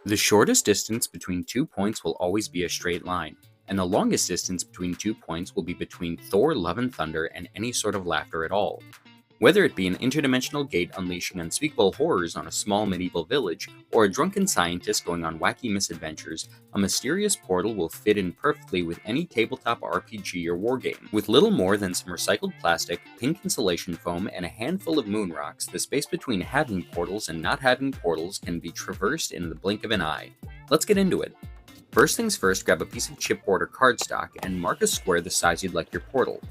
The shortest distance between 2 points will always be a straight line, and the longest distance between 2 points will be between Thor, Love and Thunder and any sort of laughter at all. Whether it be an interdimensional gate unleashing unspeakable horrors on a small medieval village, or a drunken scientist going on wacky misadventures, a mysterious portal will fit in perfectly with any tabletop RPG or wargame. With little more than some recycled plastic, pink insulation foam, and a handful of moon rocks, the space between having portals and not having portals can be traversed in the blink of an eye. Let's get into it. First things first, grab a piece of chipboard or cardstock and mark a square the size you'd like your portal.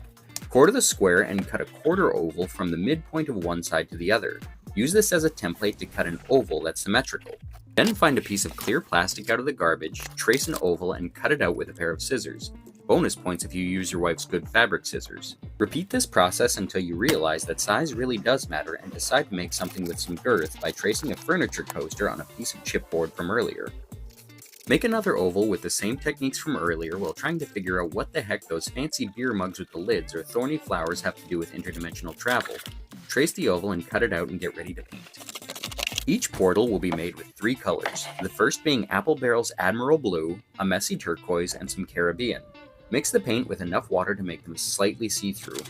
Quarter the square and cut a quarter oval from the midpoint of one side to the other. Use this as a template to cut an oval that's symmetrical. Then find a piece of clear plastic out of the garbage, trace an oval, and cut it out with a pair of scissors. Bonus points if you use your wife's good fabric scissors. Repeat this process until you realize that size really does matter and decide to make something with some girth by tracing a furniture coaster on a piece of chipboard from earlier. Make another oval with the same techniques from earlier while trying to figure out what the heck those fancy beer mugs with the lids or thorny flowers have to do with interdimensional travel. Trace the oval and cut it out and get ready to paint. Each portal will be made with 3 colors, the first being Apple Barrel's Admiral Blue, a messy turquoise, and some Caribbean. Mix the paint with enough water to make them slightly see-through.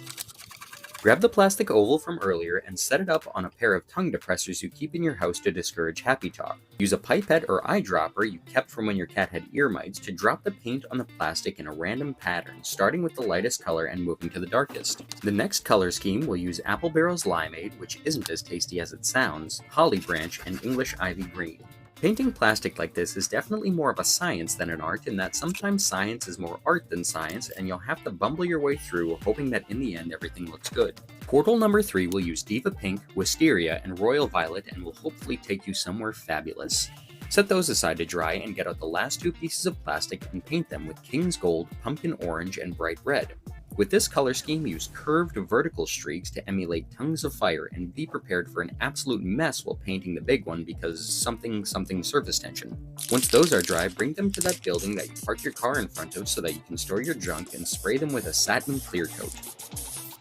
Grab the plastic oval from earlier and set it up on a pair of tongue depressors you keep in your house to discourage happy talk. Use a pipette or eyedropper you kept from when your cat had ear mites to drop the paint on the plastic in a random pattern, starting with the lightest color and moving to the darkest. The next color scheme will use Apple Barrel's Limeade, which isn't as tasty as it sounds, Holly Branch, and English Ivy Green. Painting plastic like this is definitely more of a science than an art in that sometimes science is more art than science and you'll have to bumble your way through hoping that in the end everything looks good. Portal number 3 will use Diva Pink, Wisteria, and Royal Violet and will hopefully take you somewhere fabulous. Set those aside to dry and get out the last 2 pieces of plastic and paint them with King's Gold, Pumpkin Orange, and Bright Red. With this color scheme, use curved vertical streaks to emulate tongues of fire and be prepared for an absolute mess while painting the big one because something surface tension. Once those are dry, bring them to that building that you park your car in front of so that you can store your junk and spray them with a satin clear coat.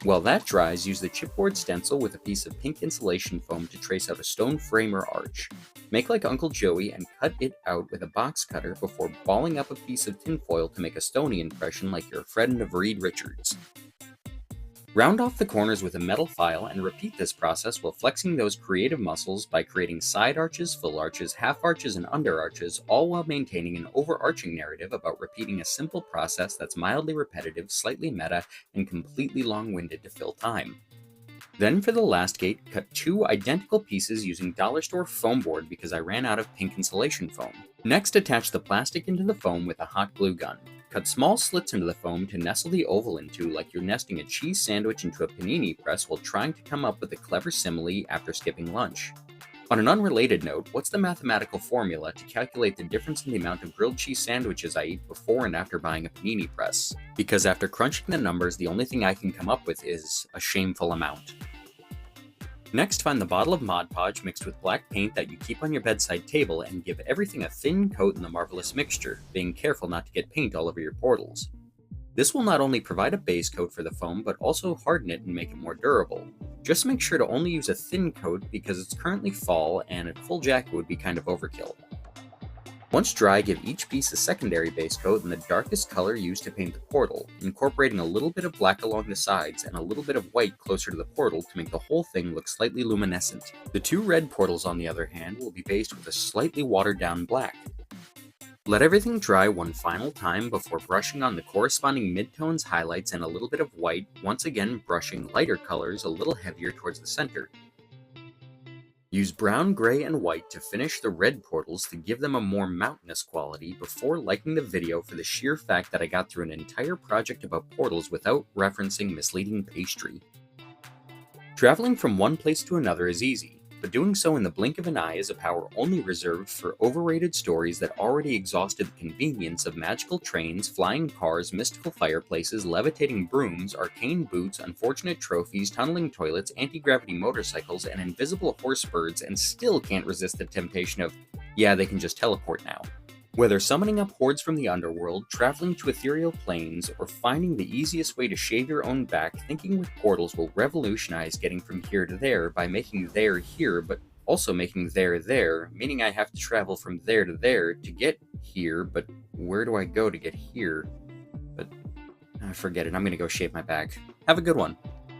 While that dries, use the chipboard stencil with a piece of pink insulation foam to trace out a stone frame or arch. Make like Uncle Joey and cut it out with a box cutter before balling up a piece of tinfoil to make a stony impression like you're a friend of Reed Richards. Round off the corners with a metal file and repeat this process while flexing those creative muscles by creating side arches, full arches, half arches, and under arches, all while maintaining an overarching narrative about repeating a simple process that's mildly repetitive, slightly meta, and completely long-winded to fill time. Then for the last gate, cut 2 identical pieces using dollar store foam board because I ran out of pink insulation foam. Next, attach the plastic into the foam with a hot glue gun. Cut small slits into the foam to nestle the oval into like you're nesting a cheese sandwich into a panini press while trying to come up with a clever simile after skipping lunch. On an unrelated note, what's the mathematical formula to calculate the difference in the amount of grilled cheese sandwiches I eat before and after buying a panini press? Because after crunching the numbers, the only thing I can come up with is a shameful amount. Next, find the bottle of Mod Podge mixed with black paint that you keep on your bedside table and give everything a thin coat in the marvelous mixture, being careful not to get paint all over your portals. This will not only provide a base coat for the foam, but also harden it and make it more durable. Just make sure to only use a thin coat because it's currently fall and a full jacket would be kind of overkill. Once dry, give each piece a secondary base coat in the darkest color used to paint the portal, incorporating a little bit of black along the sides and a little bit of white closer to the portal to make the whole thing look slightly luminescent. The 2 red portals, on the other hand, will be based with a slightly watered down black. Let everything dry one final time before brushing on the corresponding midtones, highlights, and a little bit of white, once again brushing lighter colors a little heavier towards the center. Use brown, gray, and white to finish the red portals to give them a more mountainous quality before liking the video for the sheer fact that I got through an entire project about portals without referencing misleading pastry. Traveling from one place to another is easy, but doing so in the blink of an eye is a power only reserved for overrated stories that already exhausted the convenience of magical trains, flying cars, mystical fireplaces, levitating brooms, arcane boots, unfortunate trophies, tunneling toilets, anti-gravity motorcycles, and invisible horse birds, and still can't resist the temptation of, yeah, they can just teleport now. Whether summoning up hordes from the underworld, traveling to ethereal planes, or finding the easiest way to shave your own back, thinking with portals will revolutionize getting from here to there by making there here, but also making there, meaning I have to travel from there to there to get here, but where do I go to get here? But forget it, I'm gonna go shape my bag. Have a good one.